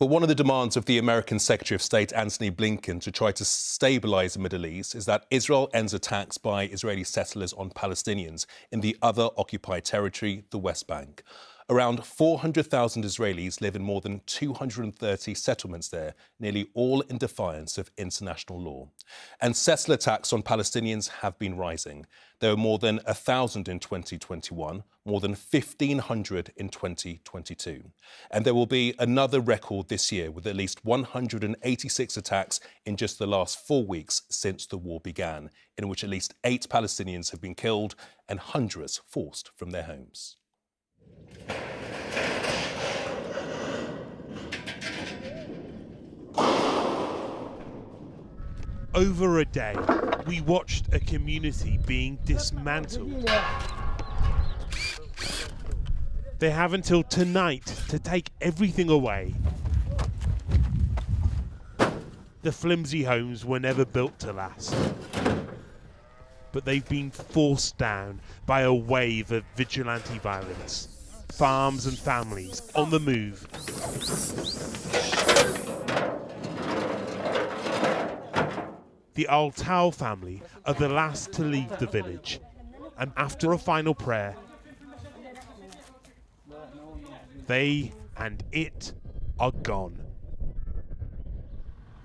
Well, one of the demands of the American Secretary of State, Antony Blinken, to try to stabilise the Middle East is that Israel ends attacks by Israeli settlers on Palestinians in the other occupied territory, the West Bank. Around 400,000 Israelis live in more than 230 settlements there, nearly all in defiance of international law. And settler attacks on Palestinians have been rising. There were more than 1,000 in 2021, more than 1,500 in 2022. And there will be another record this year with at least 186 attacks in just the last 4 weeks since the war began, in which at least 8 Palestinians have been killed and hundreds forced from their homes. Over a day, we watched a community being dismantled. They have until tonight to take everything away. The flimsy homes were never built to last, but they've been forced down by a wave of vigilante violence. Farms and families on the move. The Al-Tal family are the last to leave the village, and after a final prayer, they and it are gone.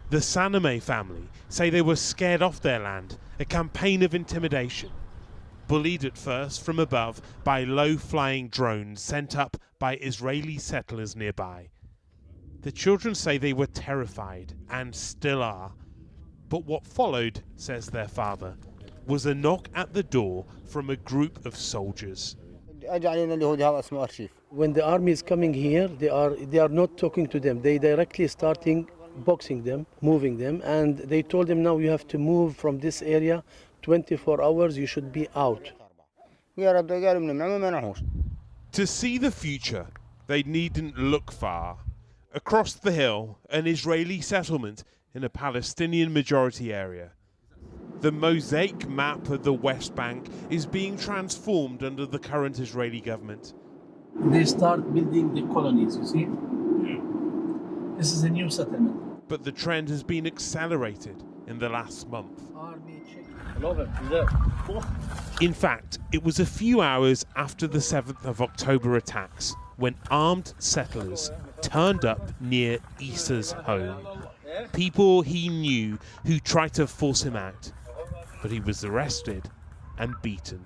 The Saname family say they were scared off their land, a campaign of intimidation. Bullied at first from above by low-flying drones sent up by Israeli settlers nearby. The children say they were terrified and still are. But what followed, says their father, was a knock at the door from a group of soldiers. When the army is coming here, they are not talking to them. They directly starting boxing them, moving them, and they told them now you have to move from this area. 24 hours, you should be out. To see the future, they needn't look far. Across the hill, an Israeli settlement in a Palestinian majority area. The mosaic map of the West Bank is being transformed under the current Israeli government. They start building the colonies, you see? This is a new settlement. But the trend has been accelerated in the last month. In fact, it was a few hours after the 7th of October attacks when armed settlers turned up near Issa's home. People he knew who tried to force him out, but he was arrested and beaten.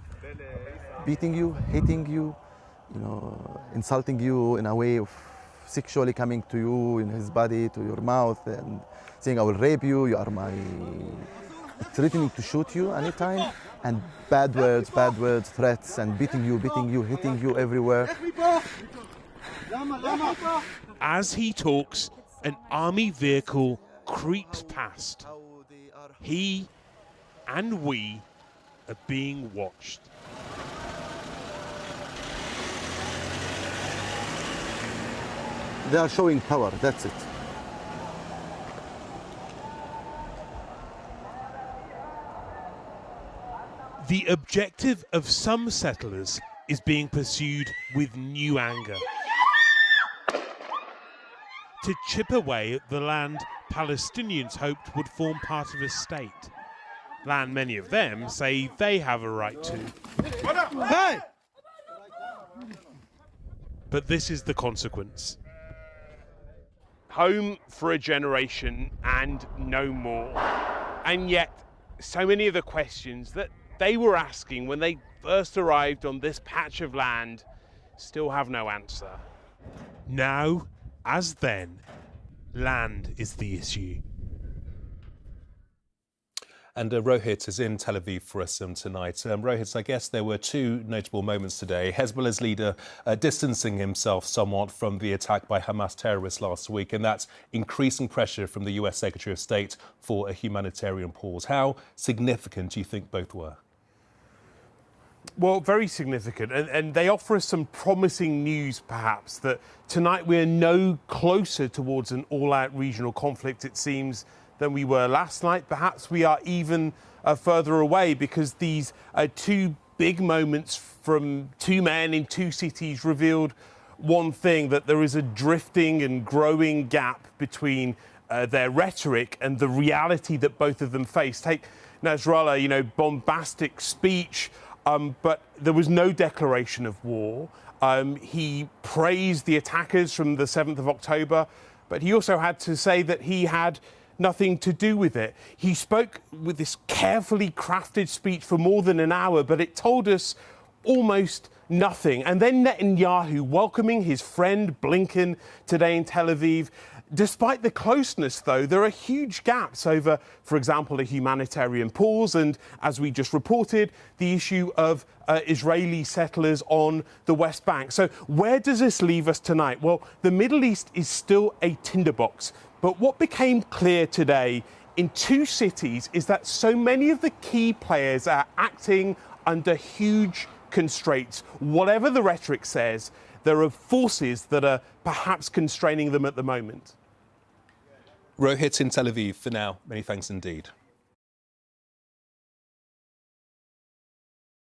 Beating you, hitting you, insulting you in a way of sexually coming to you in his body, to your mouth, and saying, I will rape you, you are my... threatening to shoot you anytime, and bad words, threats, and beating you, hitting you everywhere. As he talks, an army vehicle creeps past. He and we are being watched. They are showing power, that's it. The objective of some settlers is being pursued with new anger. To chip away at the land Palestinians hoped would form part of a state. Land many of them say they have a right to. Hey! But this is the consequence. Home for a generation and no more. And yet, so many of the questions that they were asking when they first arrived on this patch of land still have no answer. Now, as then, land is the issue. And Rohit is in Tel Aviv for us tonight. Rohit, I guess there were two notable moments today. Hezbollah's leader distancing himself somewhat from the attack by Hamas terrorists last week, and that's increasing pressure from the US Secretary of State for a humanitarian pause. How significant do you think both were? Well, very significant, and they offer us some promising news, perhaps, that tonight we're no closer towards an all-out regional conflict, it seems, than we were last night. Perhaps we are even further away, because these two big moments from two men in two cities revealed one thing, that there is a drifting and growing gap between their rhetoric and the reality that both of them face. Take Nasrallah, bombastic speech, but there was no declaration of war. He praised the attackers from the 7th of October, but he also had to say that he had nothing to do with it. He spoke with this carefully crafted speech for more than an hour, but it told us almost nothing. And then Netanyahu welcoming his friend Blinken today in Tel Aviv. Despite the closeness, though, there are huge gaps over, for example, a humanitarian pause and, as we just reported, the issue of Israeli settlers on the West Bank. So where does this leave us tonight? Well, the Middle East is still a tinderbox. But what became clear today in two cities is that so many of the key players are acting under huge constraints. Whatever the rhetoric says, there are forces that are perhaps constraining them at the moment. Rohit in Tel Aviv for now. Many thanks indeed.